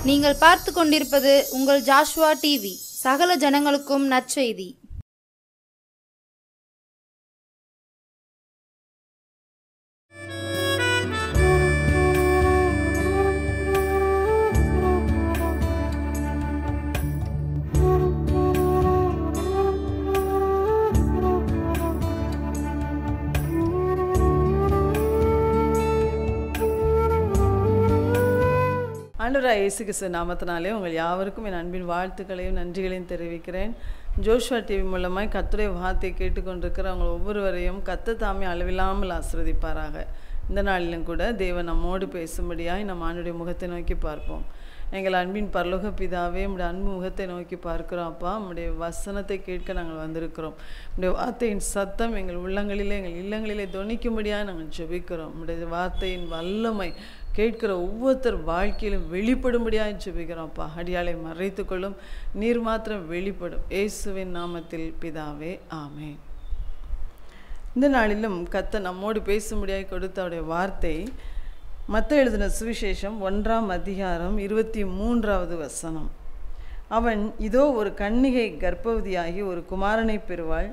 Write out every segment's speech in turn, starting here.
நீங்கள் பார்த்து கொண்டிருப்பது உங்கள் ஜாஷ்வா டிவி. சகல ஜனங்களுக்கும் நற்செய்தி. ஆண்டவராகிய இயேசு கிறிஸ்து நாமத்தினாலே உங்கள் யாவருக்கும் என் அன்பின் வாழ்த்துக்களையும் நன்றிகளையும் தெரிவிக்கிறேன். ஜோஷ்வா டிவி மூலமாய் கர்த்தருடைய வார்த்தையை கேட்டுக்கொண்டிருக்கிற அவங்க ஒவ்வொருவரையும் கர்த்தர் தாமே அளவில்லாமல் ஆசீர்வதிப்பாராக. இந்த நாளிலும் கூட தேவன் நம்மோடு பேசும்படியாய் நம் ஆண்டுடைய முகத்தை நோக்கி பார்ப்போம். எங்கள் அன்பின் பரலோக பிதாவே, உம்முடைய அன்பு முகத்தை நோக்கி பார்க்கிறோம். அப்பா, உம்முடைய வசனத்தை கேட்க நாங்கள் வந்திருக்கிறோம். உம்முடைய வார்த்தையின் சத்தம் எங்கள் உள்ளங்களிலே எங்கள் இல்லங்களிலே தொனிக்கும்படியாக நாங்கள் ஜெபிக்கிறோம். உம்முடைய வார்த்தையின் வல்லமை கேட்கிற ஒவ்வொருத்தர் வாழ்க்கையிலும் வெளிப்படும்படியாக ஜெபிக்கிறோம்ப்பா. அடியாளை மறைத்துக்கொள்ளும், நீர் மாத்திரம் வெளிப்படும். இயேசுவின் நாமத்தில் பிதாவே, ஆமென். இந்த நாளிலும் கர்த்தர் நம்மோடு பேசும்படியாக கொடுத்த அவருடைய வார்த்தை மத்தேயு எழுதின சுவிசேஷம் 1ஆம் அதிகாரம் 23வது வசனம். அவன், இதோ ஒரு கன்னிகை கர்ப்பவதியாகி ஒரு குமாரனை பெறுவாள்,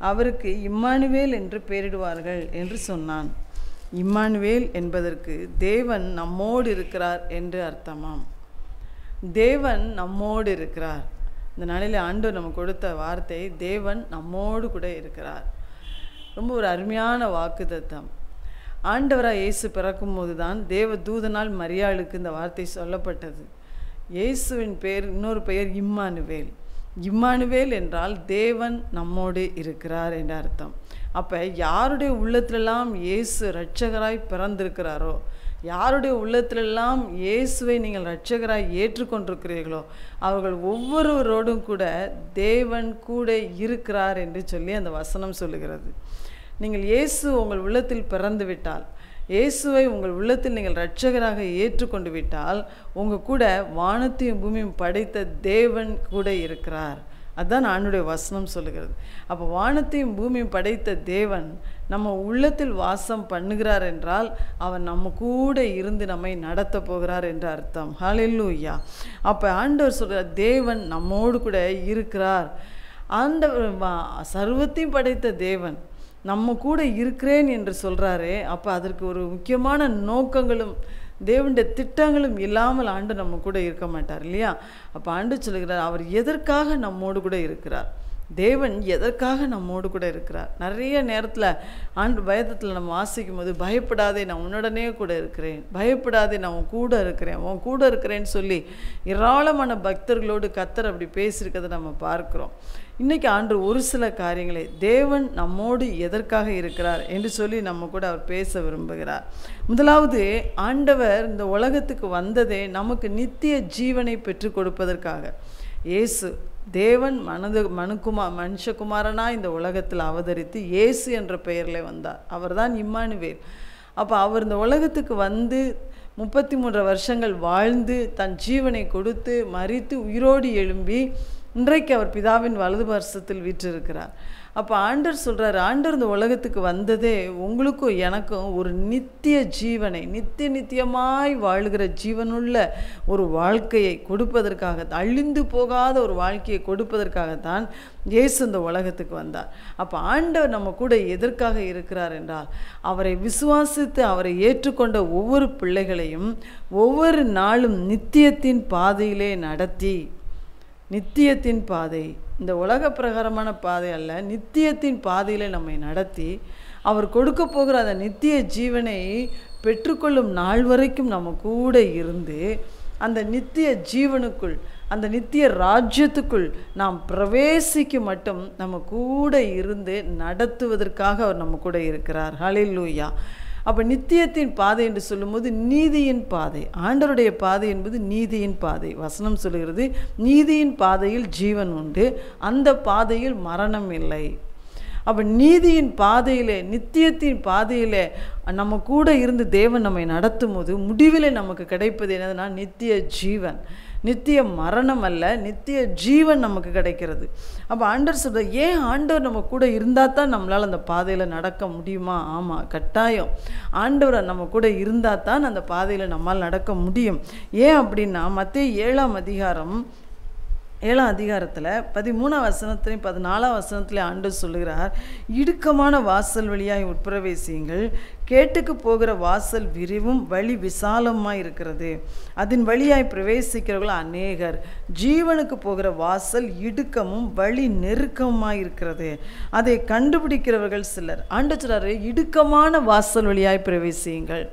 அவருக்கு இம்மானுவேல் என்று பெயரிடுவார்கள் என்று சொன்னான். இம்மானுவேல் என்பதற்கு தேவன் நம்மோடு இருக்கிறார் என்று அர்த்தமாம். தேவன் நம்மோடு இருக்கிறார். இந்த நாளில் ஆண்டவர் நமக்கு கொடுத்த வார்த்தை, தேவன் நம்மோடு கூட இருக்கிறார். ரொம்ப ஒரு அருமையான வாக்குத்தத்தம். ஆண்டவராக இயேசு பிறக்கும்போது தான் தேவ தூதனால் மரியாளுக்கு இந்த வார்த்தை சொல்லப்பட்டது. இயேசுவின் பெயர், இன்னொரு பெயர் இம்மானுவேல். இம்மானுவேல் என்றால் தேவன் நம்மோடு இருக்கிறார் என்ற அர்த்தம். அப்போ யாருடைய உள்ளத்திலெல்லாம் இயேசு இரட்சகராய் பிறந்திருக்கிறாரோ, யாருடைய உள்ளத்திலெல்லாம் இயேசுவை நீங்கள் இரட்சகராய் ஏற்றுக்கொண்டிருக்கிறீர்களோ, அவர்கள் ஒவ்வொருவரோடும் கூட தேவன் கூட இருக்கிறார் என்று சொல்லி அந்த வசனம் சொல்லுகிறது. நீங்கள் இயேசு உங்கள் உள்ளத்தில் பிறந்து விட்டால், இயேசுவை உங்கள் உள்ளத்தில் நீங்கள் இரட்சகராக ஏற்றுக்கொண்டு விட்டால், உங்கள் கூட வானத்தையும் பூமியும் படைத்த தேவன் கூட இருக்கிறார். அதுதான் ஆண்டவருடைய வசனம் சொல்லுகிறது. அப்போ வானத்தையும் பூமியும் படைத்த தேவன் நம்ம உள்ளத்தில் வாசம் பண்ணுகிறார் என்றால், அவர் நம்ம கூட இருந்து நம்மை நடத்த போகிறார் என்ற அர்த்தம். ஹல்லேலூயா. அப்போ ஆண்டவர் சொல்கிறார், தேவன் நம்மோடு கூட இருக்கிறார். ஆண்டவர் சர்வத்தையும் படைத்த தேவன் நம்ம கூட இருக்கிறேன் என்று சொல்கிறாரே, அப்போ அதற்கு ஒரு முக்கியமான நோக்கங்களும் தேவனுடைய திட்டங்களும் இல்லாமல் ஆண்டு நம்ம கூட இருக்க மாட்டார் இல்லையா? அப்போ ஆண்டு சொல்லுகிறார், அவர் எதற்காக நம்மோடு கூட இருக்கிறார், தேவன் எதற்காக நம்மோடு கூட இருக்கிறார். நிறைய நேரத்தில் ஆண்டு பயத்தில் நம்ம வாசிக்கும் போது, பயப்படாதே நான் உன்னுடனே கூட இருக்கிறேன், பயப்படாதே நான் உன் கூட இருக்கிறேன், உன் கூட இருக்கிறேன்னு சொல்லி ஏராளமான பக்தர்களோடு கர்த்தர் அப்படி பேசியிருக்கிறத நம்ம பார்க்குறோம். இன்றைக்கி ஆண்டு ஒரு சில காரியங்களை தேவன் நம்மோடு எதற்காக இருக்கிறார் என்று சொல்லி நம்ம கூட அவர் பேச விரும்புகிறார். முதலாவது, ஆண்டவர் இந்த உலகத்துக்கு வந்ததே நமக்கு நித்திய ஜீவனை பெற்றுக் கொடுப்பதற்காக. இயேசு தேவன் மனுஷகுமாரனாக இந்த உலகத்தில் அவதரித்து இயேசு என்ற பெயரில் வந்தார். அவர் தான் இம்மானுவேல். அப்போ அவர் இந்த உலகத்துக்கு வந்து 33 வருஷங்கள் வாழ்ந்து தன் ஜீவனை கொடுத்து மரித்து உயிரோடு எழும்பி இன்றைக்கு அவர் பிதாவின் வலது பார்சத்தில் வீற்றிருக்கிறார். அப்போ ஆண்டவர் சொல்கிறார், ஆண்டவர் இந்த உலகத்துக்கு வந்ததே உங்களுக்கும் எனக்கும் ஒரு நித்திய ஜீவனை, நித்தியமாய் வாழுகிற ஜீவனுள்ள ஒரு வாழ்க்கையை கொடுப்பதற்காக, அழிந்து போகாத ஒரு வாழ்க்கையை கொடுப்பதற்காகத்தான் இயேசு இந்த உலகத்துக்கு வந்தார். அப்போ ஆண்டவர் நம்ம கூட எதற்காக இருக்கிறார் என்றால், அவரை விசுவாசித்து அவரை ஏற்றுக்கொண்ட ஒவ்வொரு பிள்ளைகளையும் ஒவ்வொரு நாளும் நித்தியத்தின் பாதையிலே நடத்தி, நித்தியத்தின் பாதை, இந்த உலக பிரகாரமான பாதை அல்ல, நித்தியத்தின் பாதையில் நம்மை நடத்தி அவர் கொடுக்க போகிற அந்த நித்திய ஜீவனை பெற்றுக்கொள்ளும் நாள் வரைக்கும் நம்ம கூட இருந்து அந்த நித்திய ஜீவனுக்குள், அந்த நித்திய ராஜ்யத்துக்குள் நாம் பிரவேசிக்க மட்டும் நம்ம கூட இருந்து நடத்துவதற்காக அவர் நம்ம கூட இருக்கிறார். ஹல்லேலூயா. அப்போ நித்தியத்தின் பாதை என்று சொல்லும்போது நீதியின் பாதை. ஆண்டவருடைய பாதை என்பது நீதியின் பாதை. வசனம் சொல்லுகிறது, நீதியின் பாதையில் ஜீவன் உண்டு, அந்த பாதையில் மரணம் இல்லை. அப்போ நீதியின் பாதையிலே, நித்தியத்தின் பாதையிலே நம்ம கூட இருந்து தேவன் நம்மை நடத்தும் போது முடிவில் நமக்கு கிடைப்பது என்னதுன்னா நித்திய ஜீவன். நித்திய மரணம் அல்ல, நித்திய ஜீவன் நமக்கு கிடைக்கிறது. அப்போ ஆண்டவர் சொல்ற, ஏன் ஆண்டவர் நம்ம கூட இருந்தால் தான் நம்மளால் அந்த பாதையில் நடக்க முடியுமா? ஆமாம், கட்டாயம். ஆண்டவர் நம்ம கூட இருந்தால் தான் அந்த பாதையில் நம்மால் நடக்க முடியும். ஏன் அப்படின்னா மத்தேயு 7ஆம் அதிகாரத்தில் 13ஆம் வசனத்திலையும் 14ஆம் வசனத்திலையும் ஆண்டவர் சொல்லுகிறார், இடுக்கமான வாசல் வழியாய் உட்பிரவேசியுங்கள், கேட்டுக்கு போகிற வாசல் விரிவும் வழி விசாலமாய் இருக்கிறது, அதன் வழியாய் பிரவேசிக்கிறவர்கள் அநேகர், ஜீவனுக்கு போகிற வாசல் இடுக்கமும் வழி நெருக்கமாய் இருக்கிறது, அதை கண்டுபிடிக்கிறவர்கள் சிலர். ஆண்டவர் சொல்றாரு, இடுக்கமான வாசல் வழியாய் பிரவேசியுங்கள்.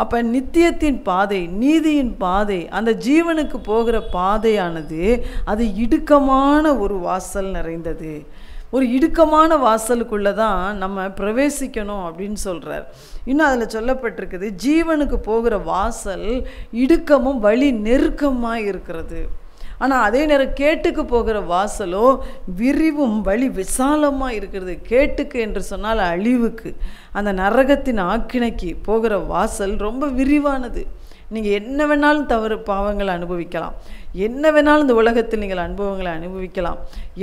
அப்போ நித்தியத்தின் பாதை, நீதியின் பாதை, அந்த ஜீவனுக்கு போகிற பாதையானது அது இடுக்கமான ஒரு வாசல் நிறைந்தது. ஒரு இடுக்கமான வாசலுக்குள்ளே தான் நம்ம பிரவேசிக்கணும் அப்படின்னு சொல்கிறார். இன்னும் அதில் சொல்லப்பட்டிருக்குது, ஜீவனுக்கு போகிற வாசல் இடுக்கமும் வழி நெருக்கமாக இருக்கிறது. ஆனால் அதே நேரம் கேட்டுக்கு போகிற வாசலோ விரிவும் வழி விசாலமாக இருக்கிறது. கேட்டுக்கு என்று சொன்னால் அழிவுக்கு, அந்த நரகத்தின் ஆக்கினைக்கு போகிற வாசல் ரொம்ப விரிவானது. நீங்கள் என்ன வேணாலும் பாவங்களை அனுபவிக்கலாம், என்ன வேணாலும் இந்த உலகத்தில் நீங்கள் அனுபவங்களை அனுபவிக்கலாம்,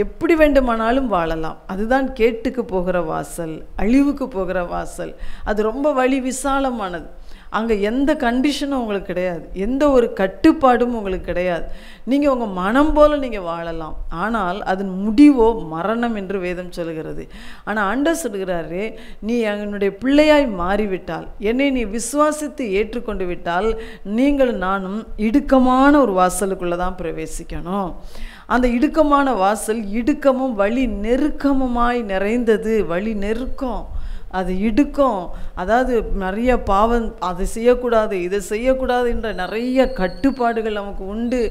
எப்படி வேண்டுமானாலும் வாழலாம். அதுதான் கேட்டுக்கு போகிற வாசல், அழிவுக்கு போகிற வாசல். அது ரொம்ப வழி விசாலமானது. அங்கே எந்த கண்டிஷனும் உங்களுக்கு கிடையாது, எந்த ஒரு கட்டுப்பாடும் உங்களுக்கு கிடையாது. நீங்கள் உங்கள் மனம் போல் நீங்கள் வாழலாம். ஆனால் அதன் முடிவோ மரணம் என்று வேதம் சொல்கிறது. ஆனால் ஆண்டவர் சொல்கிறாரு, நீ என்னுடைய பிள்ளையாய் மாறிவிட்டால், என்னை நீ விசுவாசித்து ஏற்றுக்கொண்டு விட்டால், நீங்கள் நானும் இடுக்கமான ஒரு வாசலுக்குள்ளே தான் பிரவேசிக்கணும். அந்த இடுக்கமான வாசல் இடுக்கமும் வழி நெருக்கமுமாய் நிறைந்தது. வழி நெருக்கம், அது இடுக்கம். அதாவது நிறைய பாவம், அதை செய்யக்கூடாது இதை செய்யக்கூடாது என்ற நிறைய கட்டுப்பாடுகள் நமக்கு உண்டு.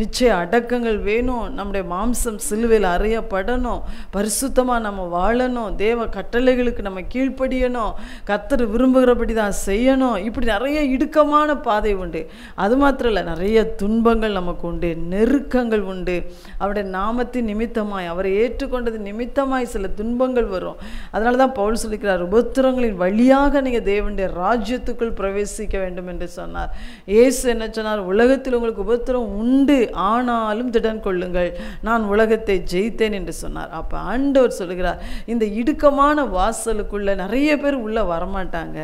நிச்சய அடக்கங்கள் வேணும். நம்முடைய மாம்சம் சிலுவையில் அறையப்படணும். பரிசுத்தமாக நம்ம வாழணும். தேவ கட்டளைகளுக்கு நம்ம கீழ்ப்படியணும். கர்த்தர் விரும்புகிறபடி தான் செய்யணும். இப்படி நிறைய இடுக்கமான பாதை உண்டு. அது மாத்திரம் இல்லை, நிறைய துன்பங்கள் நமக்கு உண்டு, நெருக்கங்கள் உண்டு. அவருடைய நாமத்தின் நிமித்தமாய், அவரை ஏற்றுக்கொண்டது நிமித்தமாய் சில துன்பங்கள் வரும். அதனால தான் பவுல் சொல்லிக்கிறார், உபத்திரங்களின் வழியாக நீங்கள் தேவனுடைய ராஜ்யத்துக்குள் பிரவேசிக்க வேண்டும் என்று சொன்னார். இயேசு என்ன சொன்னார்? உலகத்தில் உங்களுக்கு உபத்திரம் உண்டு, ஆனாலும் திடன் கொள்ளுங்கள், நான் உலகத்தை ஜெயித்தேன் என்று சொன்னார். அப்போ ஆண்டவர் சொல்லுகிறார், இந்த இடுக்கமான வாசலுக்குள்ள நிறைய பேர் உள்ள வரமாட்டாங்க.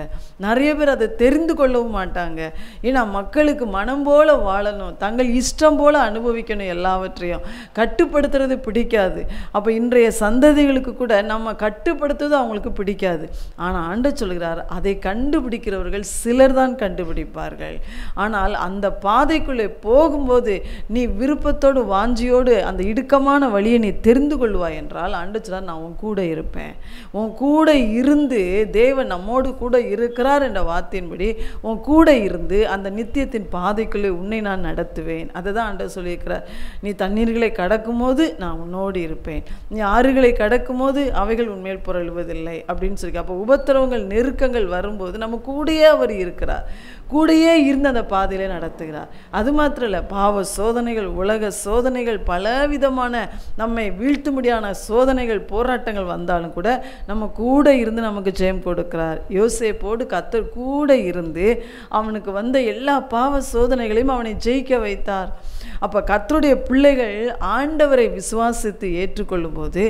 நிறைய பேர் அதை தெரிந்து கொள்ளவும் மாட்டாங்க. ஏன்னா மக்களுக்கு மனம் போல வாழணும், தங்கள் இஷ்டம் போல அனுபவிக்கணும், எல்லாவற்றையும் கட்டுப்படுத்துறது பிடிக்காது. அப்போ இன்றைய சந்ததிகளுக்கு கூட நம்ம கட்டுப்படுத்துவது அவங்களுக்கு பிடிக்காது. ஆனால் ஆண்டவர் சொல்கிறார், அதை கண்டுபிடிக்கிறவர்கள் சிலர் தான் கண்டுபிடிப்பார்கள். ஆனால் அந்த பாதைக்குள்ளே போகும்போது நீ விருப்பத்தோடு வாஞ்சியோடு அந்த இடுக்கமான வழியை நீ தெரிந்து கொள்வாய் என்றால், ஆண்டவர் நான் உன் கூட இருப்பேன். உன் கூட இருந்து, தேவன் நம்மோடு கூட இருக்கிறார் என்ற வார்த்தையின்படி உன் கூட இருந்து அந்த நித்தியத்தின் பாதைக்குள்ளே உன்னை நான் நடத்துவேன். அதை தான் ஆண்டவர் சொல்லியிருக்கிறார். நீ தண்ணீர்களை கடக்கும் போது நான் உன்னோடு இருப்பேன், நீ ஆறுகளை கடக்கும் போது அவைகள் உன்மேல் புரளுவதில்லை அப்படின்னு சொல்லி. அப்போ உபத்திரவங்கள், நெருக்கங்கள் வரும்போது நம்ம கூடயே அவர் இருக்கிறார், கூடயே இருந்து அந்த பாதையிலே நடத்துகிறார். அது மாத்திரம் இல்லை, பாவ சோதனைகள், உலக சோதனைகள், பலவிதமான நம்மை வீழ்த்தும்படியான சோதனைகள், போராட்டங்கள் வந்தாலும் கூட நம்ம கூட இருந்து நமக்கு ஜெயம் கொடுக்கிறார். யோசேப்போடு கர்த்தர் கூட இருந்து அவனுக்கு வந்த எல்லா பாவ சோதனைகளையும் அவனை ஜெயிக்க வைத்தார். அப்போ கர்த்தருடைய பிள்ளைகள் ஆண்டவரை விசுவாசித்து ஏற்றுக்கொள்ளும் போது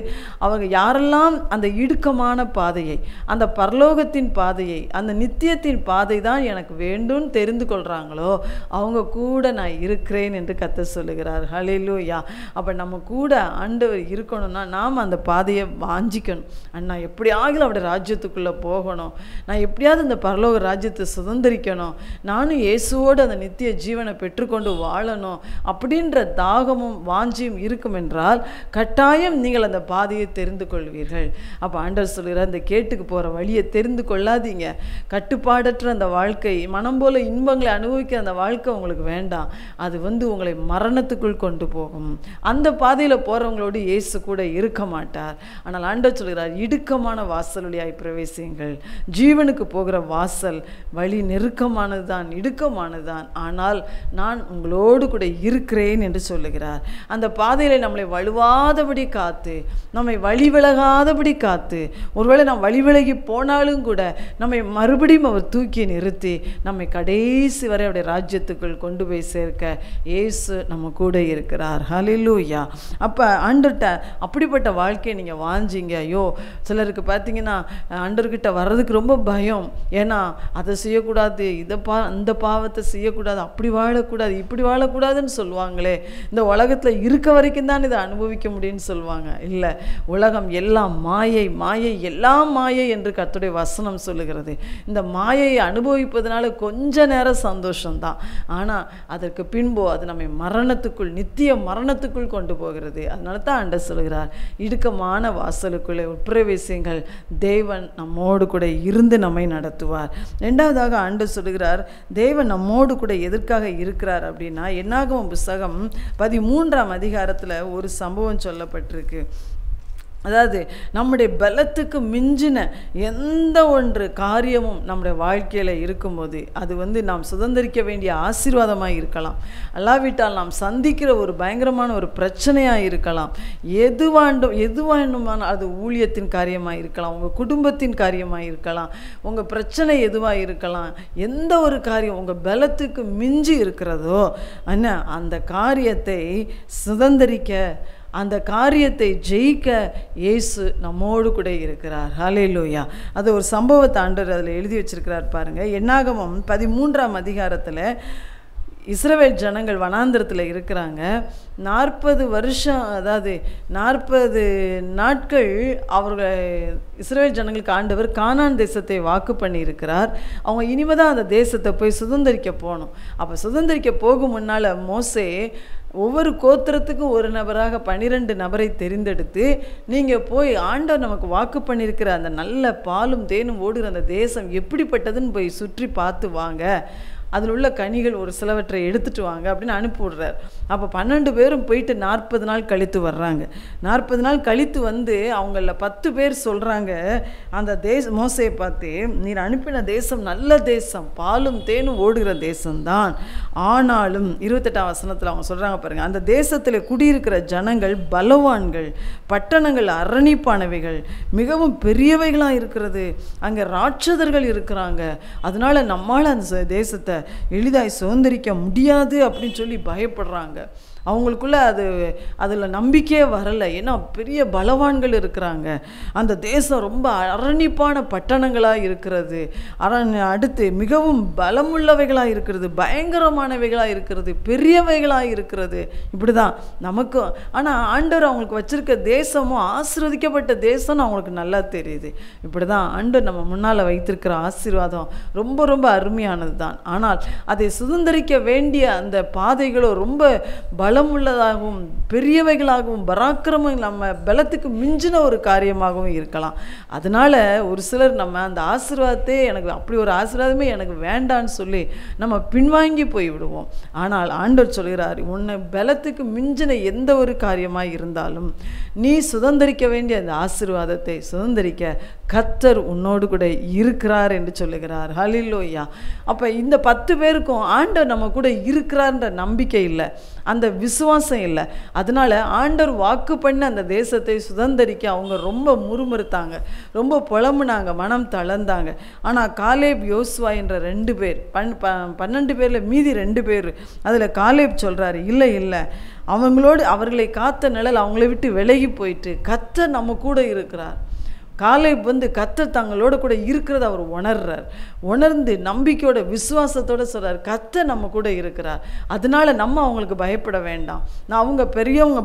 அவங்க யாரெல்லாம் அந்த இடுக்கமான பாதையை, அந்த பரலோகத்தின் பாதையை, அந்த நித்தியத்தின் பாதை தான் எனக்கு வேண்டும் தெரிந்து கொள்கிறாங்களோ அவங்க கூட நான் இருக்கிறேன் என்று கர்த்தர் சொல்லுகிறார். ஹல்லேலூயா. அப்போ நம்ம கூட ஆண்டவர் இருக்கணும்னா நாம் அந்த பாதையை வாஞ்சிக்கணும். அண்ணா எப்படியாவது அவருடைய ராஜ்யத்துக்குள்ளே போகணும், நான் எப்படியாவது அந்த பரலோக ராஜ்யத்தை சுதந்திரிக்கணும், நானும் இயேசுவோடு அந்த நித்திய ஜீவனை பெற்றுக்கொண்டு வாழணும் அப்படின்ற தாகமும் வாஞ்சியும் இருக்கும் என்றால் கட்டாயம் நீங்கள் அந்த பாதையை தெரிந்து கொள்வீர்கள். அப்போ ஆண்டவர் சொல்கிறார், இந்த கேட்டுக்கு போகிற வழியை தெரிந்து கொள்ளாதீங்க. கட்டுப்பாடற்ற அந்த வாழ்க்கை, மனம் போல இன்பங்களை அனுபவிக்கிற அந்த வாழ்க்கை உங்களுக்கு வேண்டாம். அது உங்களை மரணத்துக்குள் கொண்டு போகும். அந்த பாதையில் போகிறவங்களோடு இயேசு கூட இருக்க மாட்டார். ஆனால் ஆண்டவர் சொல்கிறார், இடுக்கமான வாசல் வழியாய் பிரவேசியுங்கள். ஜீவனுக்கு போகிற வாசல் வழி நெருக்கமானது தான், இடுக்கமானது தான். ஆனால் நான் உங்களோடு கூட இருக்கிறேன் இருக்கிறேன் என்று சொல்லுகிறார். அந்த பாதையில் நம்மளை வலுவாதபடி காத்து, நம்மை வழி விலகாதபடி காத்து, ஒருவேளை நாம் வழி விலகி போனாலும் கூட நம்மை மறுபடியும் அவர் தூக்கி நிறுத்தி நம்மை கடைசி வரை அவருடைய ராஜ்யத்துக்குள் கொண்டு போய் சேர்க்க இயேசு நம்ம கூட இருக்கிறார். ஹல்லேலூயா. அப்போ ஆண்டவர்கிட்ட அப்படிப்பட்ட வாழ்க்கையை நீங்கள் வாஞ்சிங்க. ஐயோ, சிலருக்கு பார்த்தீங்கன்னா ஆண்டவர்கிட்ட வர்றதுக்கு ரொம்ப பயம். ஏன்னா அதை செய்யக்கூடாது, இந்த பாவத்தை செய்யக்கூடாது, அப்படி வாழக்கூடாது, இப்படி வாழக்கூடாதுன்னு சொல்லுவாங்களே, இந்த உலகத்தில் இருக்க வரைக்கும் தான் இதை அனுபவிக்க முடியும்னு சொல்லுவாங்க. இல்லை, உலகம் எல்லாம் மாயை, மாயை எல்லாம் மாயை என்று கர்த்தருடைய வசனம் சொல்லுகிறது. இந்த மாயையை அனுபவிப்பதனால கொஞ்ச நேரம் சந்தோஷம்தான், ஆனால் அதற்கு பின்போ அது நம்மை மரணத்துக்குள், நித்திய மரணத்துக்குள் கொண்டு போகிறது. அதனால தான் ஆண்டவர் சொல்கிறார், இடுக்கமான வாசலுக்குள்ளே உட்பிரவேசியுங்கள், தேவன் நம்மோடு கூட இருந்து நம்மை நடத்துவார். ரெண்டாவதாக ஆண்டவர் சொல்கிறார், தேவன் நம்மோடு கூட எதற்காக இருக்கிறார் அப்படின்னா, என்னாகமம் புஸ்தகம் 13ஆம் அதிகாரத்தில் ஒரு சம்பவம் சொல்லப்பட்டிருக்கு. அதாவது நம்முடைய பலத்துக்கு மிஞ்சின எந்த ஒன்று காரியமும் நம்முடைய வாழ்க்கையில் இருக்கும்போது அது நாம் சுதந்திரிக்க வேண்டிய ஆசீர்வாதமாக இருக்கலாம், அல்லாவிட்டால் நாம் சந்திக்கிற ஒரு பயங்கரமான ஒரு பிரச்சனையாக இருக்கலாம், எதுவாண்டுமான அது ஊழியத்தின் காரியமாக இருக்கலாம், உங்கள் குடும்பத்தின் காரியமாக இருக்கலாம், உங்கள் பிரச்சனை எதுவாக இருக்கலாம், எந்த ஒரு காரியம் உங்கள் பலத்துக்கு மிஞ்சி இருக்கிறதோ அந்த காரியத்தை சுதந்திரிக்க, அந்த காரியத்தை ஜெயிக்க இயேசு நம்மோடு கூட இருக்கிறார். ஹல்லேலூயா. அது ஒரு சம்பவத்தை ஆண்டவர் அதில் எழுதி வச்சிருக்கிறார் பாருங்க. என்னாகமம் 13ஆம் அதிகாரத்தில் இஸ்ரவேல் ஜனங்கள் வனாந்திரத்தில் இருக்கிறாங்க. 40 வருஷம், அதாவது 40 நாட்கள் அவர்கள் இஸ்ரவேல் ஜனங்களுக்கு ஆண்டவர் கானான் தேசத்தை வாக்கு பண்ணி இருக்கிறார். அவங்க இனிமேதான் அந்த தேசத்தை போய் சுதந்திரிக்க போகணும். அப்போ சுதந்திரிக்க போகும் முன்னால் மோசே ஒவ்வொரு கோத்திரத்துக்கும் ஒரு நபராக 12 நபரை தெரிந்தெடுத்து, நீங்கள் போய் ஆண்டவர் நமக்கு வாக்கு பண்ணியிருக்கிற அந்த நல்ல பாலும் தேனும் ஓடுகிற அந்த தேசம் எப்படிப்பட்டதுன்னு போய் சுற்றி பார்த்து வாங்க, அதில் உள்ள கனிகள் ஒரு சிலவற்றை எடுத்துகிட்டு வாங்க அப்படின்னு அனுப்பிவிடுறார். அப்போ 12 பேரும் போயிட்டு 40 நாள் கழித்து வர்றாங்க. 40 நாள் கழித்து வந்து அவங்கள 10 பேர் சொல்கிறாங்க, அந்த மோசையை பார்த்து, நீர் அனுப்பின தேசம் நல்ல தேசம், பாலும் தேனும் ஓடுகிற தேசம்தான், ஆனாலும் 28ஆம் வசனத்தில் அவங்க சொல்கிறாங்க பாருங்கள், அந்த தேசத்தில் குடியிருக்கிற ஜனங்கள் பலவான்கள், பட்டணங்கள் அரணிப்பானவைகள், மிகவும் பெரியவைகளாக இருக்கிறது, அங்கே ராட்சதர்கள் இருக்கிறாங்க, அதனால நம்மால் அந்த தேசத்தை எளிதாய் சுதந்திரிக்க முடியாது அப்படின்னு சொல்லி பயப்படுறாங்க. அவங்களுக்குள்ள அதில் நம்பிக்கையே வரலை. ஏன்னா பெரிய பலவான்கள் இருக்கிறாங்க, அந்த தேசம் ரொம்ப அரணிப்பான பட்டணங்களாக இருக்கிறது, அடுத்து மிகவும் பலமுள்ளவைகளாக இருக்கிறது, பயங்கரமானவைகளாக இருக்கிறது, பெரியவைகளாக இருக்கிறது. இப்படி தான் நமக்கும். ஆனால் ஆண்டவர் அவங்களுக்கு வச்சிருக்க தேசமும் ஆசீர்வதிக்கப்பட்ட தேசம்னு அவங்களுக்கு நல்லா தெரியுது. இப்படி தான் ஆண்டவர் நம்ம முன்னால் வைத்திருக்கிற ஆசீர்வாதம் ரொம்ப ரொம்ப அருமையானது தான். ஆனால் அதை சுதந்திரிக்க வேண்டிய அந்த பாதைகளோ ரொம்ப பலமுள்ளதாகவும் பெரியவைகளாகவும் பராக்கிரமம் நம்ம பலத்துக்கு மிஞ்சின ஒரு காரியமாகவும் இருக்கலாம். அதனால் ஒரு சிலர் நம்ம அந்த ஆசீர்வாதத்தை, எனக்கு அப்படி ஒரு ஆசீர்வாதமே எனக்கு வேண்டான்னு சொல்லி நம்ம பின்வாங்கி போய் விடுவோம். ஆனால் ஆண்டவர் சொல்கிறார், உன்னை பலத்துக்கு மிஞ்சின எந்த ஒரு காரியமாக இருந்தாலும் நீ சுதந்திரிக்க வேண்டிய அந்த ஆசீர்வாதத்தை சுதந்திரிக்க கர்த்தர் உன்னோடு கூட இருக்கிறார் என்று சொல்லுகிறார். ஹல்லேலூயா. அப்போ இந்த 10 பேருக்கும் ஆண்டவர் நம்ம கூட இருக்கிறார்ன்ற நம்பிக்கை இல்லை, அந்த விசுவாசம் இல்லை. அதனால ஆண்டவர் வாக்கு பண்ண அந்த தேசத்தை சுதந்திரிக்க அவங்க ரொம்ப முறுமுறுத்தாங்க, ரொம்ப புலம்புனாங்க, மனம் தளர்ந்தாங்க. ஆனால் காலேப் யோசுவா என்ற 2 பேர், 12 பேரில் மீதி 2 பேர், அதில் காலேப் சொல்கிறாரு, இல்லை இல்லை, அவர்களை காத்த நிழல் அவங்கள விட்டு விலகி போயிட்டு கர்த்தர் நம்ம கூட இருக்கிறார். காலேப் கர்த்தர் தங்களோட கூட இருக்கிறத அவர் உணர்றார். உணர்ந்து நம்பிக்கையோட விசுவாசத்தோட சொல்கிறார், கர்த்தர் நம்ம கூட இருக்கிறார், அதனால நம்ம அவங்களுக்கு பயப்பட வேண்டாம். அவங்க பெரியவங்க,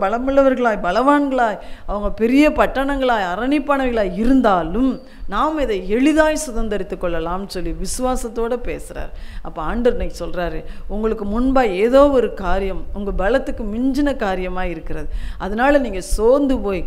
பலமுள்ளவர்களாய், பலவான்களாய், அவங்க பெரிய பட்டணங்களாய், அரணிப்பானவர்களாய் இருந்தாலும் நாம் இதை எளிதாய் சுதந்திரித்து கொள்ளலாம்னு சொல்லி விசுவாசத்தோடு பேசுகிறார். அப்போ ஆண்டவர் இன்னைக்கு சொல்கிறாரு, உங்களுக்கு முன்பாக ஏதோ ஒரு காரியம் உங்கள் பலத்துக்கு மிஞ்சின காரியமாக இருக்கிறது, அதனால் நீங்கள் சோர்ந்து போய்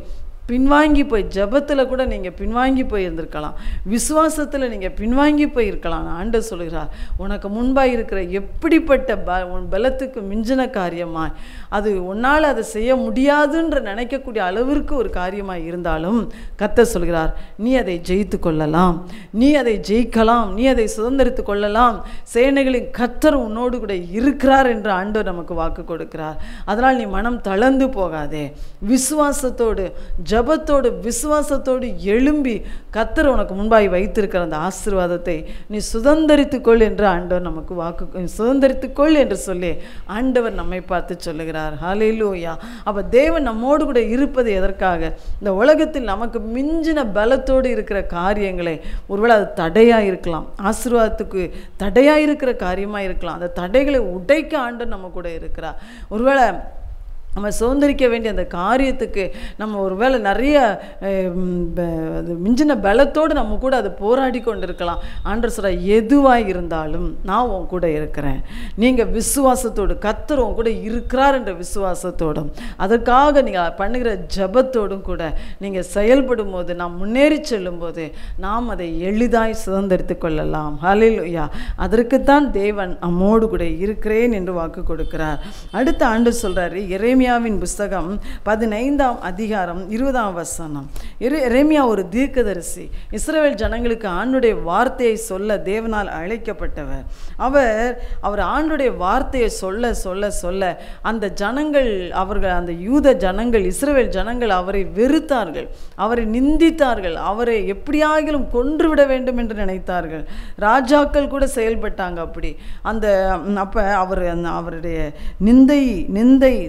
பின்வாங்கி போய், ஜெபத்தில் கூட நீங்கள் பின்வாங்கி போய் இருந்திருக்கலாம், விசுவாசத்தில் நீங்கள் பின்வாங்கி போய் இருக்கலாம். ஆண்டவர் சொல்கிறார், உனக்கு முன்பாக இருக்கிற எப்படிப்பட்ட உன் பலத்துக்கு மிஞ்சின காரியமாய், அது உன்னால் அதை செய்ய முடியாதுன்ற நினைக்கக்கூடிய அளவிற்கு ஒரு காரியமாக இருந்தாலும் கர்த்தர் சொல்கிறார், நீ அதை ஜெயித்து கொள்ளலாம், நீ அதை ஜெயிக்கலாம், நீ அதை சுதந்திரித்து கொள்ளலாம், சேனைகளின் கர்த்தர் உன்னோடு கூட இருக்கிறார் என்று ஆண்டவர் நமக்கு வாக்கு கொடுக்கிறார். அதனால் நீ மனம் தளர்ந்து போகாதே, விசுவாசத்தோடு, ஜபத்தோடு, விசுவாசத்தோடு எழும்பி கர்த்தர் உனக்கு முன்பாய் வைத்திருக்கிற அந்த ஆசீர்வாதத்தை நீ சுதந்திரித்துக்கொள் என்று ஆண்டவர் நமக்கு வாக்கு, சுதந்திரித்துக்கொள் என்று சொல்லி ஆண்டவர் நம்மை பார்த்து சொல்லுகிறார். ஹல்லேலூயா. அப்போ தேவன் நம்மோடு கூட இருப்பது எதற்காக? இந்த உலகத்தில் நமக்கு மிஞ்சின பலத்தோடு இருக்கிற காரியங்களை, ஒருவேளை அது தடையாக இருக்கலாம், ஆசீர்வாதத்துக்கு தடையாக இருக்கிற காரியமாக இருக்கலாம், அந்த தடைகளை உடைக்க ஆண்டவர் நம்ம கூட இருக்கிறார். ஒருவேளை நம்ம சுதந்திரிக்க வேண்டிய அந்த காரியத்துக்கு நம்ம ஒரு வேளை நிறைய மிஞ்சின பலத்தோடு நம்ம கூட அதை போராடி கொண்டு இருக்கலாம். ஆண்டவர் சொல்ற, எதுவாக இருந்தாலும் நான் உன் கூட இருக்கிறேன், நீங்கள் விசுவாசத்தோடு, கர்த்தர் உன் கூட இருக்கிறார் என்ற விசுவாசத்தோடும், அதற்காக நீங்கள் பண்ணுகிற ஜபத்தோடும் கூட நீங்கள் செயல்படும் போது, நாம் முன்னேறி செல்லும் போது நாம் அதை எளிதாய் சுதந்திரித்து கொள்ளலாம். ஹல்லேலூயா. அதற்குத்தான் தேவன் நம்மோடு கூட இருக்கிறேன் என்று வாக்கு கொடுக்கிறார். அடுத்த ஆண்டு சொல்றாரு, எரேமியாவின் புஸ்தகம் 15ஆம் அதிகாரம் 20ஆம் வசனம். எரேமியா ஒரு தீர்க்கதரிசி, இஸ்ரவேல் ஜனங்களுக்கு ஆண்டுடைய வார்த்தையை சொல்ல தேவனால் அழைக்கப்பட்டவர். அவர் ஆண்டுடைய வார்த்தையை சொல்ல சொல்ல சொல்ல அந்த ஜனங்கள், அவர்கள், அந்த யூத ஜனங்கள், இஸ்ரவேல் ஜனங்கள் அவரை வெறுத்தார்கள், அவரை நிந்தித்தார்கள், அவரை எப்படியாகிலும் கொன்றுவிட வேண்டும் என்று நினைத்தார்கள். ராஜாக்கள் கூட செயல்பட்டாங்க அப்படி. அப்போ அவருடைய நிந்தை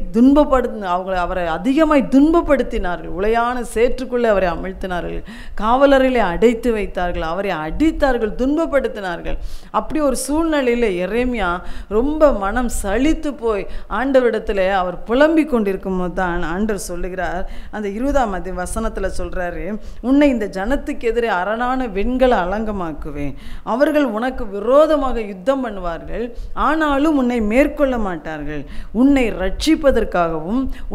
அவரை அதிகமாய் துன்பப்படுத்தினார்கள், உளையான சேற்றுக்குள்ளே அவரை அமிழ்த்தினார்கள், காவலர்களை அடைத்து வைத்தார்கள், அவரை அடித்தார்கள், துன்பப்படுத்தினார்கள். அப்படி ஒரு சூழ்நிலையில் எரேமியா ரொம்ப மனம் சலித்து போய் ஆண்டவரிடத்தில் அவர் புலம்பிக் கொண்டிருக்கும் போது தான் ஆண்டவர் சொல்லுகிறார், அந்த 20ஆம் வசனத்தில் சொல்றாரு, உன்னை இந்த ஜனத்துக்கு எதிரே அரணான வெண்கல அலங்கமாக்குவேன், அவர்கள் உனக்கு விரோதமாக யுத்தம் பண்ணுவார்கள், ஆனாலும் உன்னை மேற்கொள்ள மாட்டார்கள், உன்னை ரட்சிப்பதற்காகவும்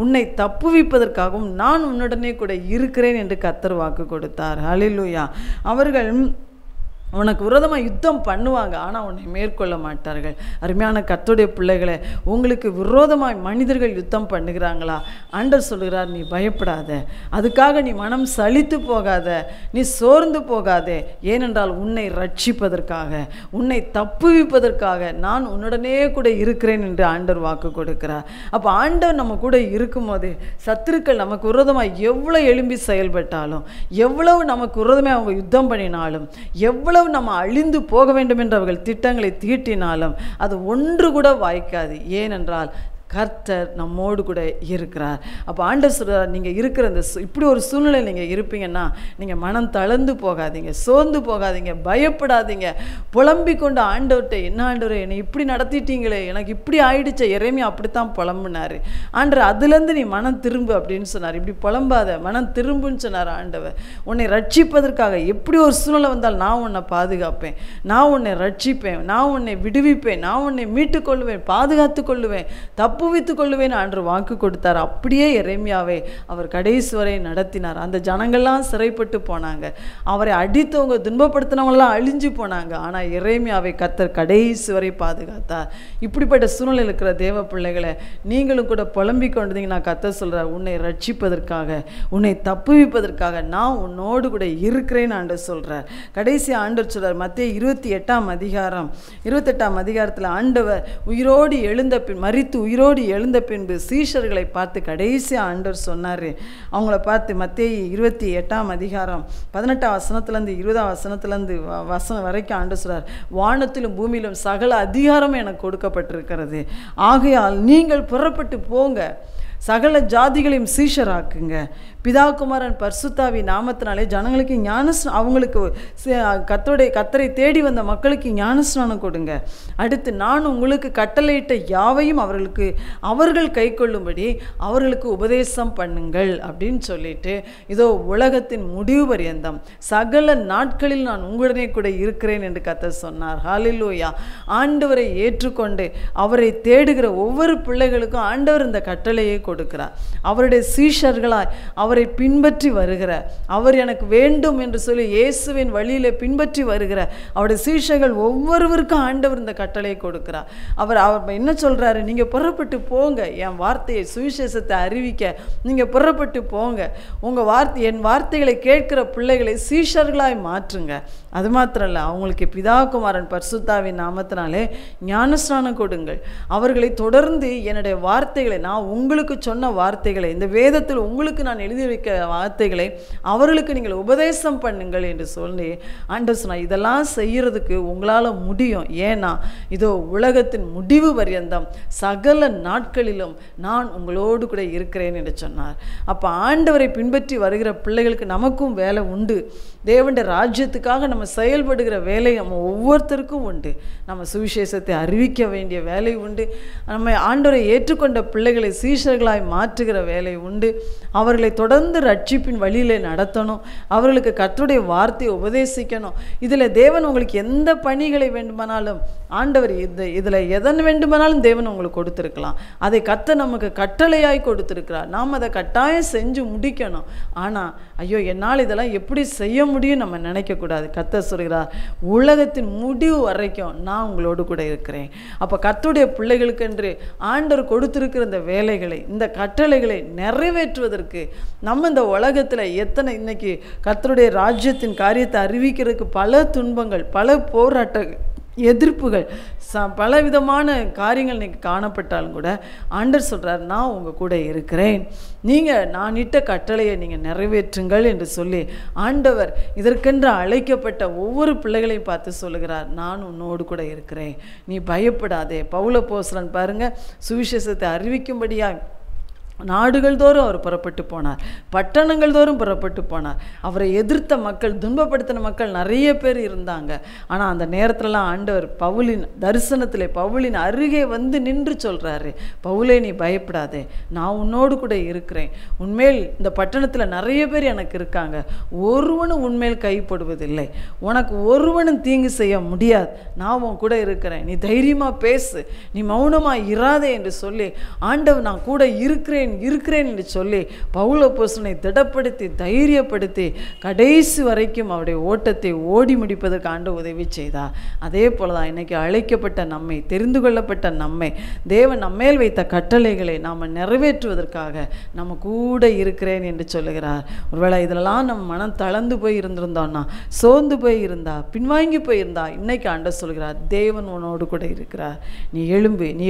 உன்னை தப்புவிப்பதற்காகவும் நான் உன்னுடனே கூட இருக்கிறேன் என்று கர்த்தர் வாக்கு கொடுத்தார். ஹல்லேலூயா. அவர்கள் உனக்கு விரோதமாக யுத்தம் பண்ணுவாங்க, ஆனால் உன்னை மேற்கொள்ள மாட்டார்கள். அருமையான கர்த்தருடைய பிள்ளைகளை, உங்களுக்கு விரோதமாய் மனிதர்கள் யுத்தம் பண்ணுகிறாங்களா? ஆண்டவர் சொல்கிறார், நீ பயப்படாத, அதுக்காக நீ மனம் சலித்து போகாத, நீ சோர்ந்து போகாதே, ஏனென்றால் உன்னை ரட்சிப்பதற்காக, உன்னை தப்புவிப்பதற்காக நான் உன்னுடனே கூட இருக்கிறேன் என்று ஆண்டவர் வாக்கு கொடுக்கிறார். அப்போ ஆண்டவர் நம்ம கூட இருக்கும்போது சத்துருக்கள் நமக்கு விரோதமாக எவ்வளோ எழும்பி செயல்பட்டாலும், எவ்வளவு நமக்கு விரோதமாக அவங்க யுத்தம் பண்ணினாலும், எவ்வளவு நம்ம அழிந்து போக வேண்டும் என்று அவர்கள் திட்டங்களை தீட்டினாலும் அது ஒன்று கூட வாய்க்காது. ஏனென்றால் கர்த்தர் நம்மோடு கூட இருக்கிறார். அப்போ ஆண்டவர் சொல்கிறார், நீங்கள் இருக்கிற இந்த இப்படி ஒரு சூழ்நிலை நீங்கள் இருப்பீங்கன்னா நீங்கள் மனம் தளர்ந்து போகாதீங்க, சோர்ந்து போகாதீங்க, பயப்படாதீங்க, புலம்பிக் கொண்டு ஆண்டவர்கிட்ட, என்ன ஆண்டவரே என்னை இப்படி நடத்திட்டீங்களே, எனக்கு இப்படி ஆயிடுச்சே. எரேமியா அப்படித்தான் புலம்புனார். ஆண்டவர் அதுலேருந்து நீ மனம் திரும்பு அப்படின்னு சொன்னார். இப்படி புலம்பாத, மனம் திரும்புன்னு சொன்னார் ஆண்டவர். உன்னை ரட்சிப்பதற்காக எப்படி ஒரு சூழ்நிலை வந்தால் நான் உன்னை பாதுகாப்பேன், நான் உன்னை ரட்சிப்பேன், நான் உன்னை விடுவிப்பேன், நான் உன்னை மீட்டுக் கொள்வேன், பாதுகாத்து கொள்வேன், தப்புவித்துக் கொள்வேன் என்று வாக்கு கொடுத்தார். அப்படியே எரேமியாவை அவர் கடைசி வரை நடத்தினார். அந்த ஜனங்கள்லாம் சிறைப்பட்டு போனாங்க, அவரை அடித்தவங்க, துன்பப்படுத்தினவங்களாம் அழிஞ்சு போனாங்க. ஆனால் எரேமியாவை கர்த்தர் கடைசி வரை பாதுகாத்தார். இப்படிப்பட்ட சூழ்நிலையில் இருக்கிற தேவ பிள்ளைகளை நீங்களும் கூட புலம்பிக் கொண்டீங்கன்னா கர்த்தர் சொல்கிறார், உன்னை ரட்சிப்பதற்காக, உன்னை தப்புவிப்பதற்காக நான் உன்னோடு கூட இருக்கிறேன்னு ஆண்டவர் சொல்கிறார். கடைசி ஆண்டவர் சொல்கிறார், மத்தேயு 28ஆம் அதிகாரத்தில் ஆண்டவர் உயிரோடு எழுந்த பின், மரித்து உயிரோடு எழுந்த பின்பு சீஷர்களை பார்த்து கடைசி ஆண்டவர் சொன்னார். அவங்கள பார்த்து மத்தேயு 28ஆம் அதிகாரம் 18ஆம் வசனத்துலேருந்து 20ஆம் வசனத்துலேருந்து வசனம் வரைக்கும் ஆண்டவர் சொல்றார், வானத்திலும் பூமியிலும் சகல அதிகாரம் எனக்கு கொடுக்கப்பட்டிருக்கிறது, ஆகையால் நீங்கள் புறப்பட்டு போங்க, சகல ஜாதிகளையும் சீஷராக்குங்க, பிதா குமாரன் பரிசுத்தாவி நாமத்தினாலே ஜனங்களுக்கு அவங்களுக்கு கர்த்தரை தேடி வந்த மக்களுக்கு ஞானஸ்நானம் கொடுங்க. அடுத்து நான் உங்களுக்கு கட்டளையிட்ட யாவையும் அவர்கள் கை கொள்ளும்படி அவர்களுக்கு உபதேசம் பண்ணுங்கள் அப்படின்னு சொல்லிட்டு, இதோ உலகத்தின் முடிவு பரியந்தம் சகல நாட்களில் நான் உங்களுடனே கூட இருக்கிறேன் என்று கர்த்தர் சொன்னார். ஹல்லேலூயா. ஆண்டவரை ஏற்றுக்கொண்டு அவரை தேடுகிற ஒவ்வொரு பிள்ளைகளுக்கும் ஆண்டவர் இந்த கட்டளையை கொடுக்கிறார். அவருடைய சீஷர்களாய் அவரை பின்பற்றி வருகிற, அவர் எனக்கு வேண்டும் என்று சொல்லி இயேசுவின் வழியிலே பின்பற்றி வருகிற அவருடைய சீஷர்கள் ஒவ்வொருவருக்கும் ஆண்டவர் இந்த கட்டளையை கொடுக்கிறார். அவர் என்ன சொல்றாரு? நீங்க புறப்பட்டு போங்க, என் வார்த்தையை சுவிசேஷத்தை அறிவிக்க நீங்க புறப்பட்டு போங்க. என் வார்த்தைகளை கேட்கிற பிள்ளைகளை சீஷர்களாய் மாற்றுங்க. அது மாத்திரம் இல்லை, அவங்களுக்கு பிதா குமாரன் பரிசுத்தாவின் நாமத்தினாலே ஞானஸ்நானம் கொடுங்கள். அவர்களை தொடர்ந்து என்னுடைய வார்த்தைகளை, நான் உங்களுக்கு சொன்ன வார்த்தைகளை, இந்த வேதத்தில் உங்களுக்கு நான் எழுதி வைக்க வார்த்தைகளை அவர்களுக்கு நீங்கள் உபதேசம் பண்ணுங்கள் என்று சொல்லி ஆண்டவர் சொன்னார். இதெல்லாம் செய்யறதுக்கு உங்களால் முடியும். ஏன்னா இதோ உலகத்தின் முடிவு பரியந்தம் சகல நாட்களிலும் நான் உங்களோடு கூட இருக்கிறேன் என்று சொன்னார். அப்போ ஆண்டவரை பின்பற்றி வருகிற பிள்ளைகளுக்கு நமக்கும் வேலை உண்டு. தேவனுடைய ராஜ்யத்துக்காக நம்ம செயல்படுகிற வேலை நம்ம ஒவ்வொருத்தருக்கும் உண்டு. நம்ம சுவிசேஷத்தை அறிவிக்க வேண்டிய வேலை உண்டு. நம்ம ஆண்டவரை ஏற்றுக்கொண்ட பிள்ளைகளை சீஷர்களாய் மாற்றுகிற வேலை உண்டு. அவர்களை தொடர்ந்து ரட்சிப்பின் வழியிலே நடத்தணும். அவர்களுக்கு கர்த்தருடைய வார்த்தையை உபதேசிக்கணும். இதில் தேவன் உங்களுக்கு எந்த பணிகளை வேண்டுமானாலும், ஆண்டவர் இதில் எதன் வேண்டுமானாலும் தேவன் உங்களுக்கு கொடுத்துருக்கலாம். அதை கர்த்தர் நமக்கு கட்டளையாய் கொடுத்துருக்கிறார். நாம் அதை கட்டாயம் செஞ்சு முடிக்கணும். ஆனால் ஐயோ என்னால் இதெல்லாம் எப்படி செய்ய முடியும் நம்ம நினைக்கக்கூடாது. கர்த்தர் சொல்கிறார், உலகத்தின் முடிவு வரைக்கும் நான் உங்களோடு கூட இருக்கிறேன். அப்போ கர்த்தருடைய பிள்ளைகளுக்கு என்று ஆண்டவர் கொடுத்திருக்கிற இந்த வேலைகளை, இந்த கட்டளைகளை நிறைவேற்றுவதற்கு நம்ம இந்த உலகத்தில் எத்தனை இன்னைக்கு கர்த்தருடைய ராஜ்யத்தின் காரியத்தை அறிவிக்கிறதுக்கு பல துன்பங்கள், பல போராட்டங்கள், எதிர்ப்புகள், பலவிதமான காரியங்கள் இன்னைக்கு காணப்பட்டாலும் கூட ஆண்டவர் சொல்கிறார், நான் உங்கள் கூட இருக்கிறேன், நீங்கள் நான் இட்ட கட்டளையை நீங்கள் நிறைவேற்றுங்கள் என்று சொல்லி ஆண்டவர் இதற்கென்று அழைக்கப்பட்ட ஒவ்வொரு பிள்ளைகளையும் பார்த்து சொல்லுகிறார், நான் உன்னோடு கூட இருக்கிறேன், நீ பயப்படாதே. பவுல அப்போஸ்தலன் பாருங்கள், சுவிசேஷத்தை அறிவிக்கும்படியாக நாடுகள் தோறும் அவர் புறப்பட்டு போனார், பட்டணங்கள் தோறும் புறப்பட்டு போனார். அவரை எதிர்த்த மக்கள், துன்பப்படுத்தின மக்கள் நிறைய பேர் இருந்தாங்க. ஆனால் அந்த நேரத்திலலாம் ஆண்டவர் பவுலின் தரிசனத்தில் பவுலின் அருகே வந்து நின்று சொல்கிறாரு, பவுலே நீ பயப்படாதே, நான் உன்னோடு கூட இருக்கிறேன். உன்மேல் இந்த பட்டணத்தில் நிறைய பேர் எனக்கு இருக்காங்க, ஒருவனும் உன்மேல் கைப்படுவதில்லை, உனக்கு ஒருவனும் தீங்கு செய்ய முடியாது, நான் உன் கூட இருக்கிறேன், நீ தைரியமாக பேசு, நீ மௌனமாக இராதே என்று சொல்லி ஆண்டவர் நான் கூட இருக்கிறேன் என்று சொல்லி பவுல் அப்போஸ்தலனை திடப்படுத்தி தைரியப்படுத்தி கடைசி வரைக்கும் அவருடைய ஓட்டத்தை ஓடி முடிப்பதற்கு ஆண்டவர் உதவி செய்தார். அதே போல தான் இன்னைக்கு அழைக்கப்பட்ட நம்மை, தெரிந்து கொள்ளப்பட்ட நம்மை, தேவன் நம்மேல் வைத்த கட்டளைகளை நாம் நிறைவேற்றுவதற்காக நம்ம கூட இருக்கிறேன் என்று சொல்லுகிறார். ஒருவேளை இதெல்லாம் நம்ம மனம் தளர்ந்து போய் இருந்திருந்தோம்னா, சோர்ந்து போய் இருந்தா, பின்வாங்கி போயிருந்தா, இன்னைக்கு ஆண்டவர் சொல்கிறார், தேவன் உன்னோடு கூட இருக்கிறார், நீ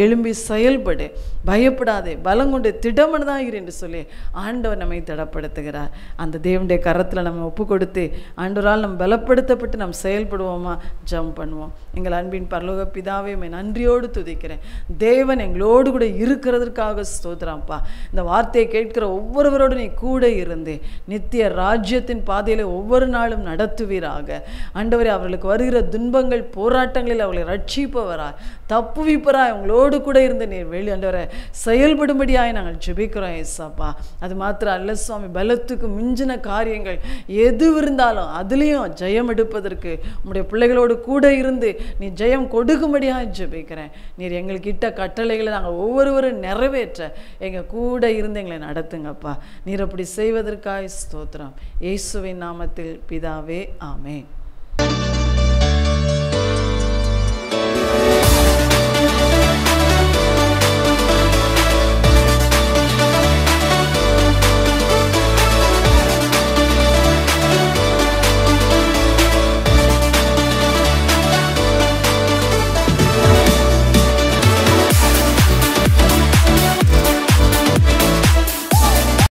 எழும்பி செயல்படு, பயப்படாதே, பலங்கொண்டு திடமனதாகிற என்று சொல்லி ஆண்டவர் நம்மை திடப்படுத்துகிறார். அந்த தேவனுடைய கரத்தில் நம்ம ஒப்பு கொடுத்து ஆண்டவரால் நம்ம பலப்படுத்தப்பட்டு நாம் செயல்படுவோமா? ஜெபம் பண்ணுவோம். எங்கள் அன்பின் பரலோக பிதாவே, நன்றியோடு துதிக்கிறேன். தேவன் எங்களோடு கூட இருக்கிறதற்காக ஸ்தோத்திரம்ப்பா. இந்த வார்த்தையை கேட்கிற ஒவ்வொருவரோடு நீ கூட இருந்து நித்திய ராஜ்யத்தின் பாதையில் ஒவ்வொரு நாளும் நடத்துவீராக. ஆண்டவரே, அவர்களுக்கு வருகிற துன்பங்கள், போராட்டங்களில் அவர்களை ரட்சிப்பவராய், தப்புவிப்பராய் உங்களோடு கூட இருந்து நீர் வெளி ஆண்டவரை செயல்படும்படியாய் நாங்கள் ஜெபிக்கிறோம் ஏசப்பா. அது மாத்திரம் அல்ல சுவாமி, பலத்துக்கு மிஞ்சின காரியங்கள் எது இருந்தாலும் அதுலேயும் ஜெயம் எடுப்பதற்கு உங்களுடைய பிள்ளைகளோடு கூட இருந்து நீ ஜெயம் கொடுக்கும்படியாக ஜெபிக்கிறேன். நீர் எங்களுக்கு இட்ட கட்டளைகளை நாங்கள் ஒவ்வொருவரும் நிறைவேற்ற எங்கள் கூட இருந்து எங்களை நடத்துங்கப்பா. நீர் அப்படி செய்வதற்காக ஸ்தோத்திரம். இயேசுவின் நாமத்தில் பிதாவே, ஆமென்.